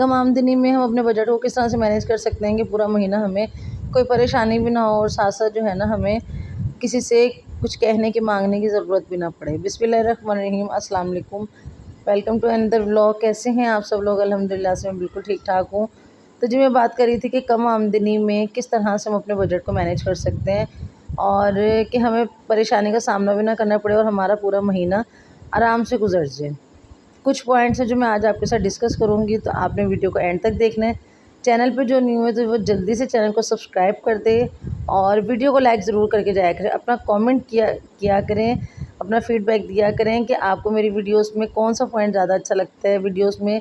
کم آمدنی میں ہم اپنے بجٹ کو کس طرح سے مینیج کر سکتے ہیں کہ پورا مہینہ ہمیں کوئی پریشانی بھی نہ ہو اور ساتھ ساتھ جو ہے نا ہمیں کسی سے کچھ کہنے کی مانگنے کی ضرورت بھی نہ پڑے۔ بسم اللہ الرحمن الرحیم، السلام علیکم، ویلکم ٹو اندر ولاگ۔ کیسے ہیں آپ سب لوگ؟ الحمدللہ سے میں بالکل ٹھیک ٹھاک ہوں۔ تو جی میں بات کر رہی تھی کہ کم آمدنی میں کس طرح سے ہم اپنے بجٹ کو مینیج کر سکتے ہیں اور کہ ہمیں پریشانی کا سامنا بھی نہ کرنا پڑے اور ہمارا پورا مہینہ آرام سے گزر جائے۔ کچھ پوائنٹس ہیں جو میں آج آپ کے ساتھ ڈسکس کروں گی، تو آپ نے ویڈیو کو اینڈ تک دیکھنا ہے۔ چینل پہ جو نیو ہے تو وہ جلدی سے چینل کو سبسکرائب کر دے اور ویڈیو کو لائک ضرور کر کے جایا کریں۔ اپنا کامنٹ کیا کریں، اپنا فیڈ بیک دیا کریں کہ آپ کو میری ویڈیوز میں کون سا پوائنٹ زیادہ اچھا لگتا ہے، ویڈیوز میں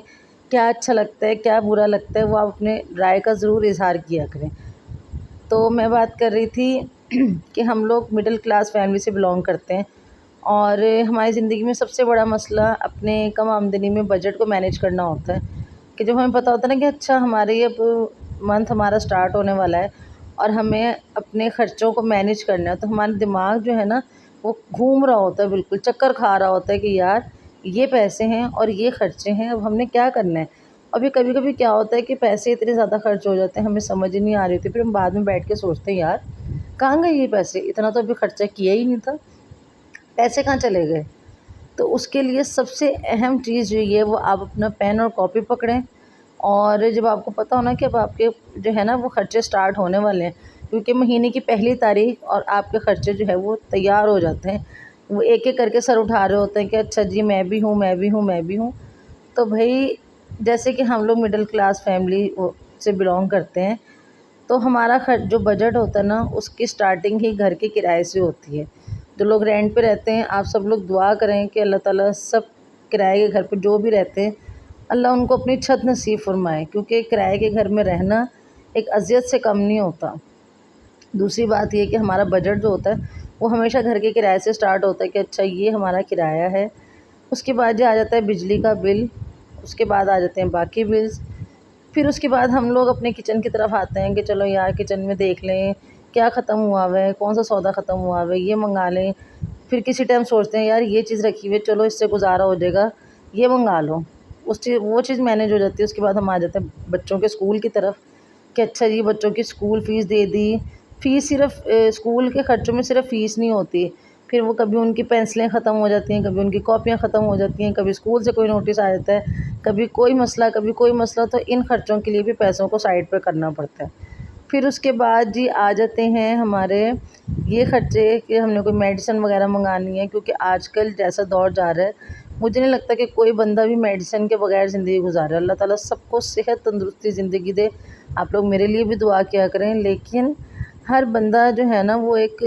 کیا اچھا لگتا ہے، کیا برا لگتا ہے، وہ آپ اپنے رائے کا ضرور اظہار کیا کریں۔ تو میں بات کر رہی تھی کہ ہم لوگ مڈل کلاس فیملی سے بلانگ کرتے ہیں اور ہماری زندگی میں سب سے بڑا مسئلہ اپنے کم آمدنی میں بجٹ کو مینیج کرنا ہوتا ہے کہ جب ہمیں پتہ ہوتا ہے نا کہ اچھا ہمارے یہ اب منتھ ہمارا سٹارٹ ہونے والا ہے اور ہمیں اپنے خرچوں کو مینیج کرنا ہے، تو ہمارا دماغ جو ہے نا وہ گھوم رہا ہوتا ہے، بالکل چکر کھا رہا ہوتا ہے کہ یار یہ پیسے ہیں اور یہ خرچے ہیں، اب ہم نے کیا کرنا ہے۔ ابھی کبھی کبھی کیا ہوتا ہے کہ پیسے اتنے زیادہ خرچ ہو جاتے ہیں، ہمیں سمجھ ہی نہیں آ رہی ہوتی، پھر ہم بعد میں بیٹھ کے سوچتے ہیں یار کہاں گئے یہ پیسے، اتنا تو ابھی خرچہ کیا ہی نہیں تھا، پیسے کہاں چلے گئے۔ تو اس کے لیے سب سے اہم چیز جو یہ وہ آپ اپنا پین اور کاپی پکڑیں اور جب آپ کو پتہ ہونا کہ اب آپ کے جو ہے نا وہ خرچے سٹارٹ ہونے والے ہیں، کیونکہ مہینے کی پہلی تاریخ اور آپ کے خرچے جو ہے وہ تیار ہو جاتے ہیں، وہ ایک ایک کر کے سر اٹھا رہے ہوتے ہیں کہ اچھا جی میں بھی ہوں میں بھی ہوں میں بھی ہوں۔ تو بھائی جیسے کہ ہم لوگ مڈل کلاس فیملی سے بلانگ کرتے ہیں، تو ہمارا جو بجٹ ہوتا ہے نا اس کی سٹارٹنگ ہی گھر کے کرائے سے ہوتی ہے۔ جو لوگ رینٹ پہ رہتے ہیں آپ سب لوگ دعا کریں کہ اللہ تعالیٰ سب کرائے کے گھر پہ جو بھی رہتے ہیں اللہ ان کو اپنی چھت نصیب فرمائے، کیونکہ کرائے کے گھر میں رہنا ایک اذیت سے کم نہیں ہوتا۔ دوسری بات یہ کہ ہمارا بجٹ جو ہوتا ہے وہ ہمیشہ گھر کے کرائے سے سٹارٹ ہوتا ہے کہ اچھا یہ ہمارا کرایہ ہے، اس کے بعد جو آ جاتا ہے بجلی کا بل، اس کے بعد آ جاتے ہیں باقی بلز، پھر اس کے بعد ہم لوگ اپنے کچن کی طرف آتے ہیں کہ چلو یار کچن میں دیکھ لیں کیا ختم ہوا ہوا ہے، کون سا سودا ختم ہوا ہوا ہے، یہ منگا لیں۔ پھر کسی ٹائم سوچتے ہیں یار یہ چیز رکھی ہوئی ہے چلو اس سے گزارا ہو جائے گا، یہ منگا لو، وہ چیز مینیج ہو جاتی ہے۔ اس کے بعد ہم آ جاتے ہیں بچوں کے اسکول کی طرف کہ اچھا جی بچوں کی اسکول فیس دے دی۔ فیس صرف اسکول کے خرچوں میں صرف فیس نہیں ہوتی، پھر وہ کبھی ان کی پینسلیں ختم ہو جاتی ہیں، کبھی ان کی کاپیاں ختم ہو جاتی ہیں، کبھی اسکول سے کوئی نوٹس آ جاتا ہے، کبھی کوئی مسئلہ، تو ان خرچوں کے لیے بھی پیسوں کو سائڈ پہ کرنا پڑتا ہے۔ پھر اس کے بعد جی آ جاتے ہیں ہمارے یہ خرچے کہ ہم نے کوئی میڈیسن وغیرہ منگانی ہے، کیونکہ آج کل جیسا دور جا رہا ہے مجھے نہیں لگتا کہ کوئی بندہ بھی میڈیسن کے بغیر زندگی گزارے۔ اللہ تعالیٰ سب کو صحت تندرستی زندگی دے، آپ لوگ میرے لیے بھی دعا کیا کریں۔ لیکن ہر بندہ جو ہے نا وہ ایک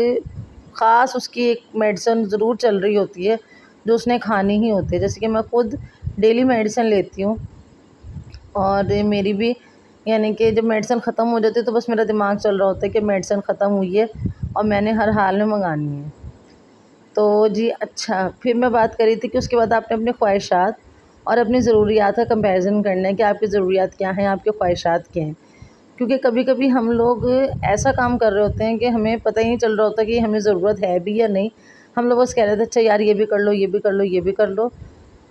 خاص اس کی ایک میڈیسن ضرور چل رہی ہوتی ہے جو اس نے کھانی ہی ہوتی ہے، جیسے کہ میں خود ڈیلی میڈیسن لیتی ہوں اور میری بھی یعنی کہ جب میڈیسن ختم ہو جاتی ہے تو بس میرا دماغ چل رہا ہوتا ہے کہ میڈیسن ختم ہوئی ہے اور میں نے ہر حال میں منگانی ہے۔ تو جی اچھا پھر میں بات کر رہی تھی کہ اس کے بعد آپ نے اپنی خواہشات اور اپنی ضروریات کا کمپیریزن کرنا ہے کہ آپ کی ضروریات کیا ہیں، آپ کی خواہشات کیا ہیں، کیونکہ کبھی کبھی ہم لوگ ایسا کام کر رہے ہوتے ہیں کہ ہمیں پتہ ہی نہیں چل رہا ہوتا کہ ہمیں ضرورت ہے بھی یا نہیں، ہم لوگ بس کہہ رہے تھے اچھا یار یہ بھی کر لو یہ بھی کر لو یہ بھی کر لو۔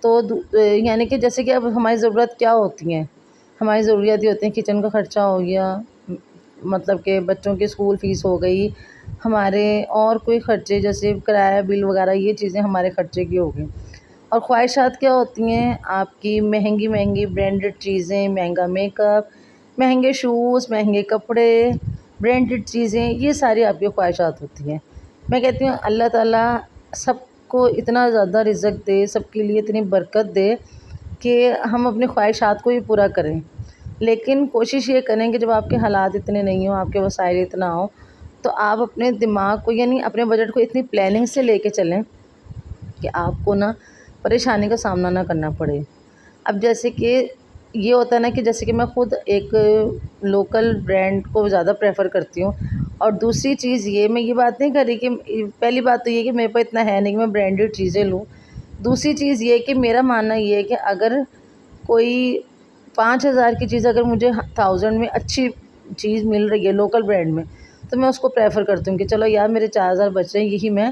تو یعنی کہ جیسے کہ اب ہماری ضرورت کیا ہوتی ہیں، ہماری ضروریات یہ ہوتی ہیں کچن کا خرچہ ہو گیا، مطلب کہ بچوں کی اسکول فیس ہو گئی، ہمارے اور کوئی خرچے جیسے کرایہ بل وغیرہ، یہ چیزیں ہمارے خرچے کی ہو گئی۔ اور خواہشات کیا ہوتی ہیں آپ کی؟ مہنگی مہنگی برانڈڈ چیزیں، مہنگا میک اپ، مہنگے شوز، مہنگے کپڑے، برانڈڈ چیزیں، یہ ساری آپ کی خواہشات ہوتی ہیں۔ میں کہتی ہوں اللہ تعالیٰ سب کو اتنا زیادہ رزق دے، سب کے لیے اتنی برکت دے کہ ہم اپنی خواہشات کو بھی پورا کریں، لیکن کوشش یہ کریں کہ جب آپ کے حالات اتنے نہیں ہوں، آپ کے وسائل اتنا ہوں، تو آپ اپنے دماغ کو یعنی اپنے بجٹ کو اتنی پلاننگ سے لے کے چلیں کہ آپ کو نا پریشانی کا سامنا نہ کرنا پڑے۔ اب جیسے کہ یہ ہوتا ہے نا کہ جیسے کہ میں خود ایک لوکل برانڈ کو زیادہ پریفر کرتی ہوں، اور دوسری چیز یہ میں یہ بات نہیں کر رہی کہ پہلی بات تو یہ کہ میرے پاس اتنا ہے نہیں کہ میں برانڈڈ چیزیں لوں، دوسری چیز یہ کہ میرا ماننا یہ ہے کہ اگر کوئی 5,000 کی چیز اگر مجھے 1000 میں اچھی چیز مل رہی ہے لوکل برانڈ میں، تو میں اس کو پریفر کرتی ہوں کہ چلو یار میرے 4,000 بچ رہے ہیں، یہی میں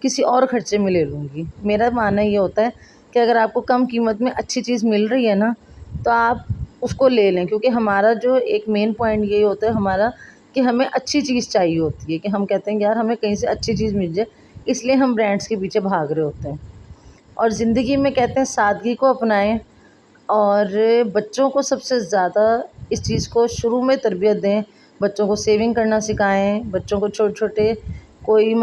کسی اور خرچے میں لے لوں گی۔ میرا ماننا یہ ہوتا ہے کہ اگر آپ کو کم قیمت میں اچھی چیز مل رہی ہے نا تو آپ اس کو لے لیں، کیونکہ ہمارا جو ایک مین پوائنٹ یہی ہوتا ہے ہمارا کہ ہمیں اچھی چیز چاہیے ہوتی ہے، کہ ہم کہتے ہیں کہ یار ہمیں کہیں سے اچھی چیز مل جائے، اس لیے ہم برانڈس کے پیچھے بھاگ رہے ہوتے ہیں۔ اور زندگی میں کہتے ہیں سادگی کو اپنائیں، اور بچوں کو سب سے زیادہ اس چیز کو شروع میں تربیت دیں، بچوں کو سیونگ کرنا سکھائیں، بچوں کو چھوٹے چھوٹے کوئی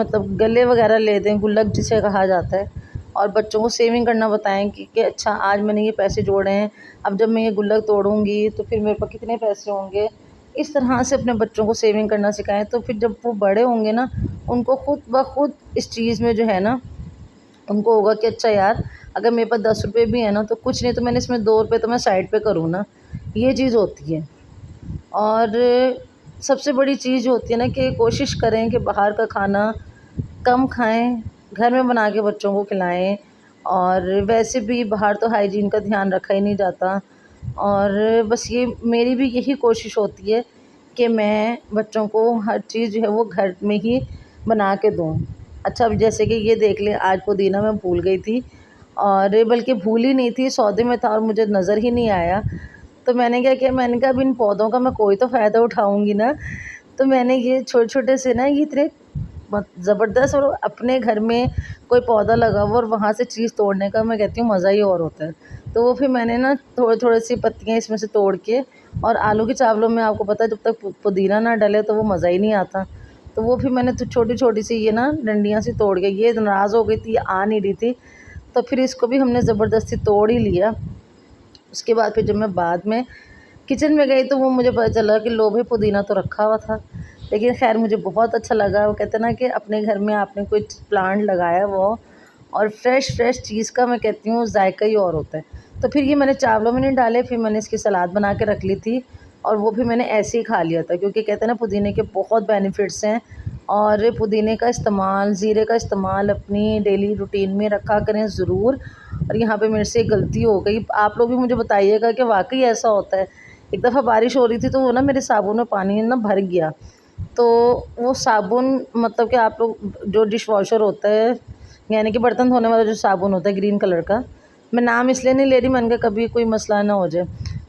گلے وغیرہ لے دیں، گلک جسے کہا جاتا ہے، اور بچوں کو سیونگ کرنا بتائیں کہ اچھا آج میں نے یہ پیسے جوڑے ہیں، اب جب میں یہ گلک توڑوں گی تو پھر میرے پاس کتنے پیسے ہوں گے۔ اس طرح سے اپنے بچوں کو سیونگ کرنا سکھائیں، تو پھر جب وہ بڑے ہوں گے نا، ان کو خود بخود اس چیز میں جو ہے نا، ان کو ہوگا کہ اچھا یار اگر میرے پاس 10 روپے بھی ہیں نا تو کچھ نہیں تو میں نے اس میں 2 روپے تو میں سائڈ پہ کروں نا، یہ چیز ہوتی ہے۔ اور سب سے بڑی چیز جو ہوتی ہے نا کہ کوشش کریں کہ باہر کا کھانا کم کھائیں، گھر میں بنا کے بچوں کو کھلائیں، اور ویسے بھی باہر تو ہائیجین کا دھیان رکھا ہی نہیں جاتا، اور بس یہ میری بھی یہی کوشش ہوتی ہے کہ میں بچوں کو ہر چیز جو ہے وہ گھر میں ہی بنا کے دوں۔ اچھا اب جیسے کہ یہ دیکھ لیں، آج پودینہ میں بھول گئی تھی، اور بلکہ بھول ہی نہیں تھی، سودے میں تھا اور مجھے نظر ہی نہیں آیا، تو میں نے کیا کیا، میں نے کہا اب ان پودوں کا میں کوئی تو فائدہ اٹھاؤں گی نا، تو میں نے یہ چھوٹے چھوٹے سے نا یہ اتنے زبردست، اور اپنے گھر میں کوئی پودا لگا ہوا اور وہاں سے چیز توڑنے کا میں کہتی ہوں مزہ ہی اور ہوتا ہے۔ تو وہ پھر میں نے نا تھوڑے تھوڑے سی پتیاں اس میں سے توڑ کے، اور آلو کے چاولوں میں آپ کو پتہ ہے جب تک پودینہ نہ ڈلے تو وہ مزہ ہی نہیں آتا، تو وہ پھر میں نے تو چھوٹی چھوٹی سی یہ نا ڈنڈیاں سی توڑ کے، یہ ناراض ہو گئی تھی، یہ آ نہیں رہی تھی، تو پھر اس کو بھی ہم نے زبردستی توڑ ہی لیا۔ اس کے بعد پھر جب میں بعد میں کچن میں گئی تو وہ مجھے پتہ چلا کہ لو بھائی پودینہ تو رکھا ہوا تھا، لیکن خیر مجھے بہت اچھا لگا۔ وہ کہتے ہیں نا کہ اپنے گھر میں آپ نے کوئی پلانٹ لگایا وہ، اور فریش چیز کا میں کہتی ہوں ذائقہ ہی اور ہوتا ہے۔ تو پھر یہ میں نے چاولوں میں نہیں ڈالے، پھر میں نے اس کی سلاد بنا کے رکھ لی تھی، اور وہ بھی میں نے ایسے ہی کھا لیا تھا، کیونکہ کہتے ہیں نا پودینے کے بہت بینیفٹس ہیں، اور پودینے کا استعمال، زیرے کا استعمال اپنی ڈیلی روٹین میں رکھا کریں ضرور۔ اور یہاں پہ میرے سے غلطی ہو گئی، آپ لوگ بھی مجھے بتائیے گا کہ واقعی ایسا ہوتا ہے۔ ایک دفعہ بارش ہو رہی تھی تو وہ نا میرے صابن میں پانی نا بھر گیا، تو وہ صابن کہ آپ لوگ جو ڈش واشر ہوتا ہے، یعنی کہ برتن دھونے والا جو صابن ہوتا ہے گرین کلر کا، میں نام اس لیے نہیں لے رہی، میں نے کہا کبھی کوئی مسئلہ نہ ہو جائے،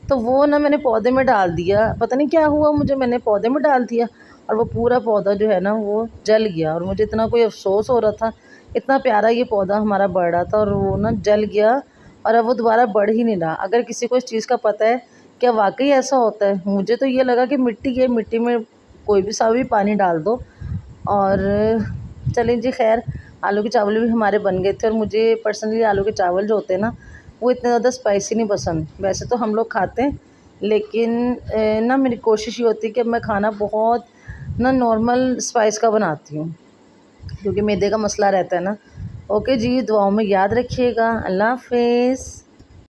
تو وہ نا میں نے پودے میں ڈال دیا، پتہ نہیں کیا ہوا مجھے، میں نے پودے میں ڈال دیا، اور وہ پورا پودا جو ہے نا وہ جل گیا، اور مجھے اتنا کوئی افسوس ہو رہا تھا، اتنا پیارا یہ پودا ہمارا بڑھ رہا تھا، اور وہ نا جل گیا، اور اب وہ دوبارہ بڑھ ہی نہیں رہا۔ اگر کسی کو اس چیز کا پتہ ہے کیا واقعی ایسا ہوتا ہے، مجھے تو یہ لگا کہ مٹی ہے، مٹی میں کوئی بھی سا بھی پانی ڈال دو۔ اور چلیں جی خیر، آلو کے چاول بھی ہمارے بن گئے تھے، اور مجھے پرسنلی آلو کے چاول جو ہوتے ہیں نا وہ اتنے زیادہ اسپائسی نہیں پسند، ویسے تو ہم لوگ کھاتے ہیں، لیکن نا میری کوشش یہ ہوتی ہے کہ میں کھانا بہت نا نارمل اسپائس کا بناتی ہوں، کیونکہ میدے کا مسئلہ رہتا ہے نا۔ اوکے جی، دعاؤں میں یاد رکھیے گا، اللہ حافظ۔